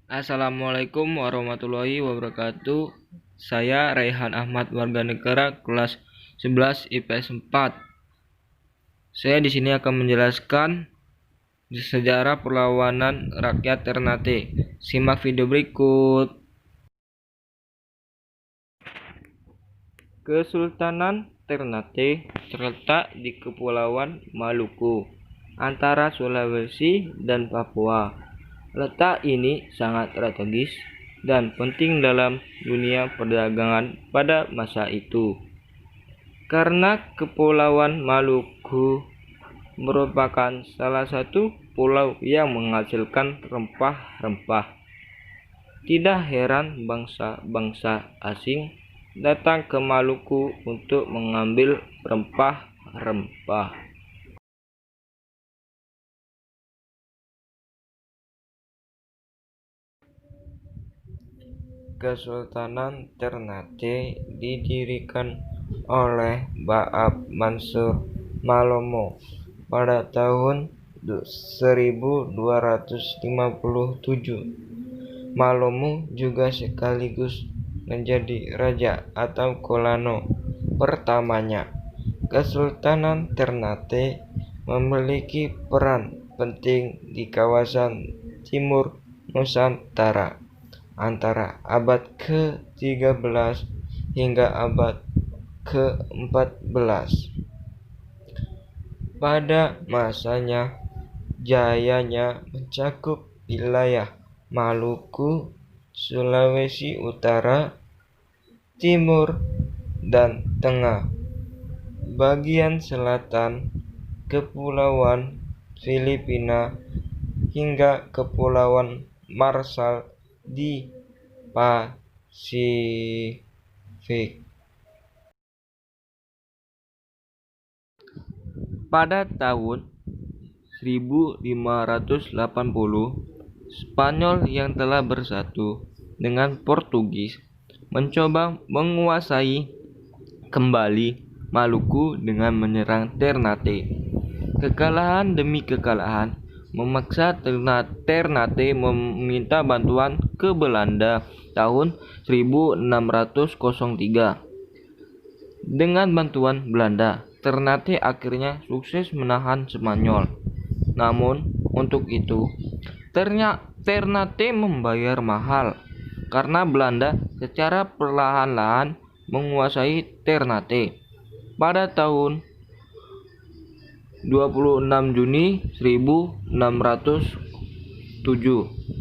Assalamualaikum warahmatullahi wabarakatuh. Saya Raihan Ahmad, warga negara kelas 11 IPS 4. Saya di sini akan menjelaskan sejarah perlawanan rakyat Ternate. Simak video berikut. Kesultanan Ternate terletak di Kepulauan Maluku, antara Sulawesi dan Papua. Letak ini sangat strategis dan penting dalam dunia perdagangan pada masa itu, karena Kepulauan Maluku merupakan salah satu pulau yang menghasilkan rempah-rempah. Tidak heran bangsa-bangsa asing datang ke Maluku untuk mengambil rempah-rempah. Kesultanan Ternate didirikan oleh Baab Mansur Malomo pada tahun 1257. Malomo juga sekaligus menjadi raja atau kolano pertamanya. Kesultanan Ternate memiliki peran penting di kawasan timur Nusantara antara abad ke-13 hingga abad ke-14. Pada masanya, jayanya mencakup wilayah Maluku, Sulawesi Utara, Timur, dan Tengah, bagian selatan, Kepulauan Filipina, hingga Kepulauan Marshall di Pasifik. Pada tahun 1580, Spanyol yang telah bersatu dengan Portugis mencoba menguasai kembali Maluku dengan menyerang Ternate. Kekalahan demi kekalahan memaksa Ternate meminta bantuan ke Belanda tahun 1603. Dengan bantuan Belanda, Ternate akhirnya sukses menahan Spanyol. Namun, untuk itu, Ternate membayar mahal karena Belanda secara perlahan-lahan menguasai Ternate. Pada tahun 26 Juni 1607,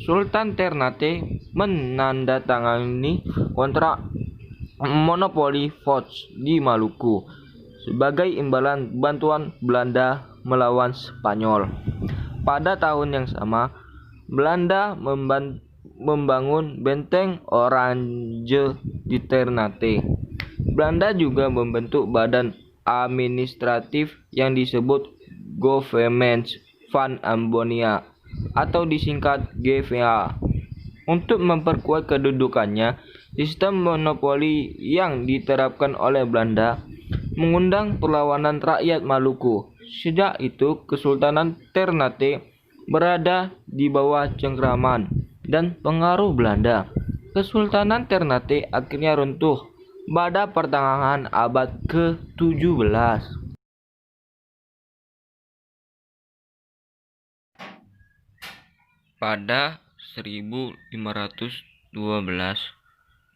Sultan Ternate menandatangani kontrak monopoli Foch di Maluku sebagai imbalan bantuan Belanda melawan Spanyol. Pada tahun yang sama, Belanda membangun benteng Orange di Ternate. Belanda juga membentuk badan administratif yang disebut Government van Ambonia atau disingkat GVA. Untuk memperkuat kedudukannya, sistem monopoli yang diterapkan oleh Belanda mengundang perlawanan rakyat Maluku. Sejak itu, Kesultanan Ternate berada di bawah cengkraman dan pengaruh Belanda. Kesultanan Ternate akhirnya runtuh pada pertengahan abad ke-17. Pada 1512,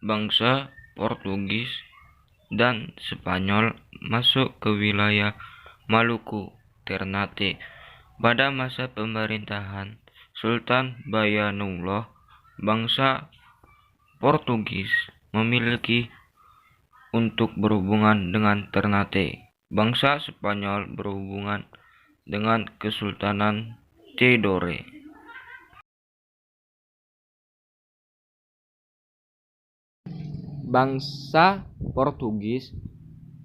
bangsa Portugis dan Spanyol masuk ke wilayah Maluku Ternate. Pada masa pemerintahan Sultan Bayanulla, bangsa Portugis memiliki untuk berhubungan dengan Ternate. Bangsa Spanyol berhubungan dengan Kesultanan Tidore. Bangsa Portugis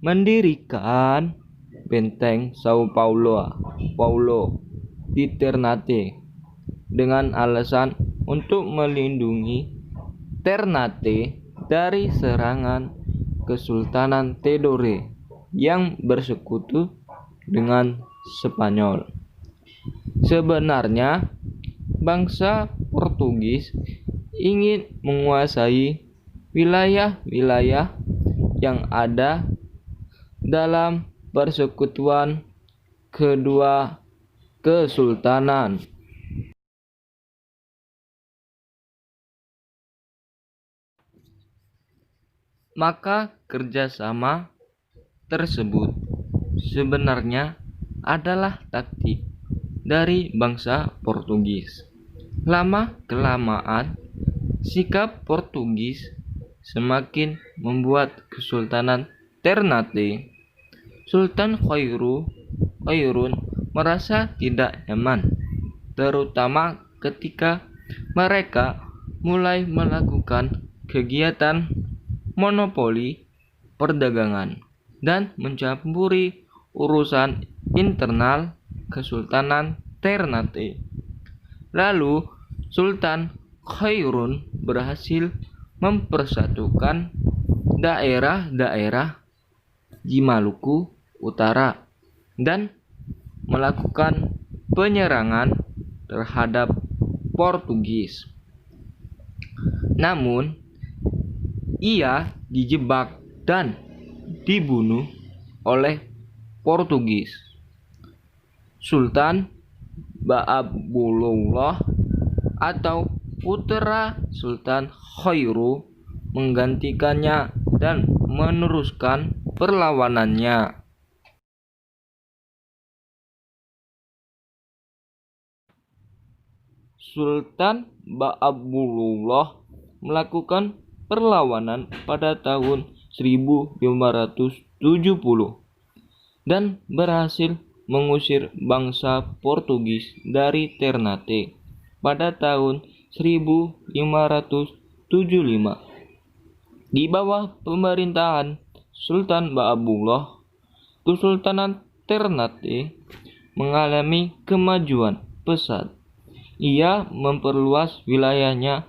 mendirikan benteng Sao Paulo di Ternate dengan alasan untuk melindungi Ternate dari serangan Kesultanan Tidore yang bersekutu dengan Spanyol. Sebenarnya, bangsa Portugis ingin menguasai wilayah-wilayah yang ada dalam persekutuan kedua kesultanan. Maka kerjasama tersebut sebenarnya adalah taktik dari bangsa Portugis. Lama-kelamaan, sikap Portugis semakin membuat Kesultanan Ternate, Sultan Khairun merasa tidak nyaman, terutama ketika mereka mulai melakukan kegiatan monopoli perdagangan dan mencampuri urusan internal Kesultanan Ternate. Lalu Sultan Khairun berhasil mempersatukan daerah-daerah di Maluku Utara dan melakukan penyerangan terhadap Portugis. Namun, ia dijebak dan dibunuh oleh Portugis. Sultan Ba'abulullah atau putra Sultan Khairu menggantikannya dan meneruskan perlawanannya. Sultan Ba'abulullah melakukan perlawanan pada tahun 1570 dan berhasil mengusir bangsa Portugis dari Ternate pada tahun 1575. Di bawah pemerintahan Sultan Ba'abullah, Kesultanan Ternate mengalami kemajuan pesat. Ia memperluas wilayahnya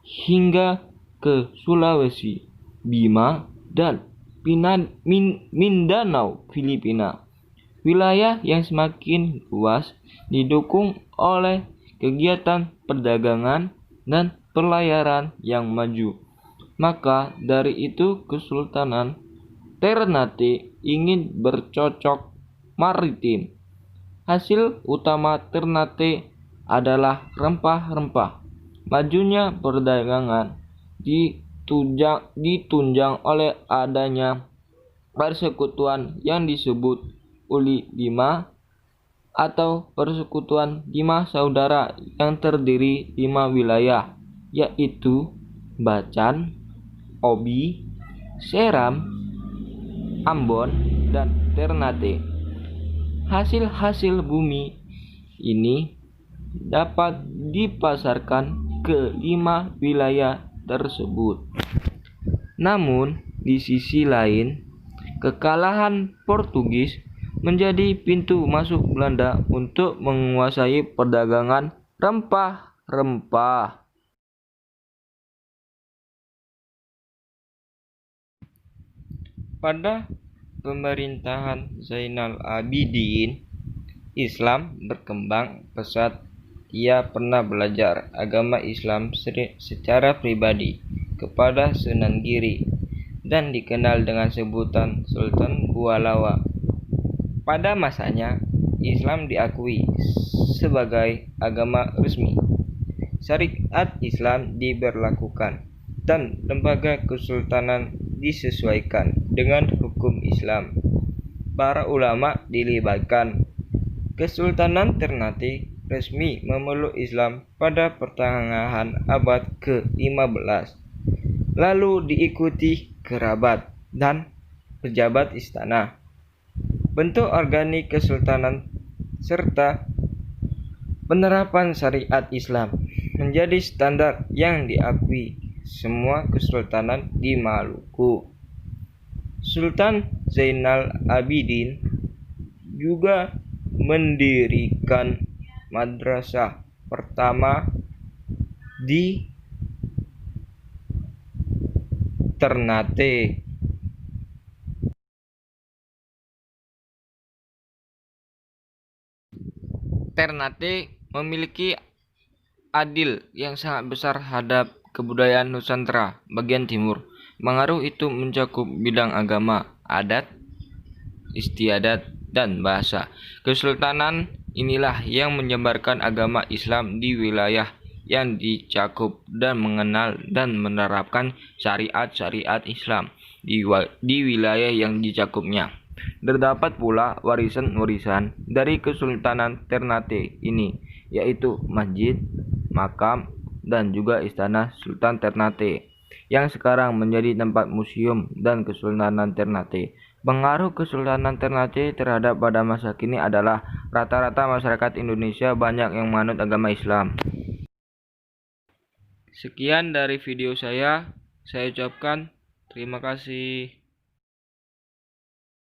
hingga ke Sulawesi, Bima, dan Mindanao, Filipina. Wilayah yang semakin luas didukung oleh kegiatan perdagangan dan pelayaran yang maju. Maka dari itu Kesultanan Ternate ingin bercocok maritim. Hasil utama Ternate adalah rempah-rempah. Majunya perdagangan ditunjang oleh adanya persekutuan yang disebut Uli Lima atau persekutuan 5 saudara yang terdiri 5 wilayah, yaitu Bacan, Obi, Seram, Ambon, dan Ternate. Hasil-hasil bumi ini dapat dipasarkan ke 5 wilayah tersebut. Namun, di sisi lain, kekalahan Portugis menjadi pintu masuk Belanda untuk menguasai perdagangan rempah-rempah. Pada pemerintahan Zainal Abidin, Islam berkembang pesat. Ia pernah belajar agama Islam secara pribadi kepada Sunan Giri dan dikenal dengan sebutan Sultan Bualawa. Pada masanya, Islam diakui sebagai agama resmi. Syariat Islam diberlakukan dan lembaga kesultanan disesuaikan dengan hukum Islam. Para ulama dilibatkan. Kesultanan Ternate resmi memeluk Islam pada pertengahan abad ke-15. Lalu diikuti kerabat dan pejabat istana. Bentuk organik kesultanan serta penerapan syariat Islam menjadi standar yang diakui semua kesultanan di Maluku. Sultan Zainal Abidin juga mendirikan madrasah pertama di Ternate. Ternate memiliki adil yang sangat besar terhadap kebudayaan Nusantara bagian timur. Pengaruh itu mencakup bidang agama, adat, istiadat, dan bahasa. Kesultanan inilah yang menyebarkan agama Islam di wilayah yang dicakup dan mengenal dan menerapkan syariat-syariat Islam di wilayah yang dicakupnya. Terdapat pula warisan-warisan dari Kesultanan Ternate ini, yaitu masjid, makam, dan juga istana Sultan Ternate, yang sekarang menjadi tempat museum dan Kesultanan Ternate. Pengaruh Kesultanan Ternate terhadap pada masa kini adalah rata-rata masyarakat Indonesia banyak yang menganut agama Islam. Sekian dari video saya ucapkan terima kasih.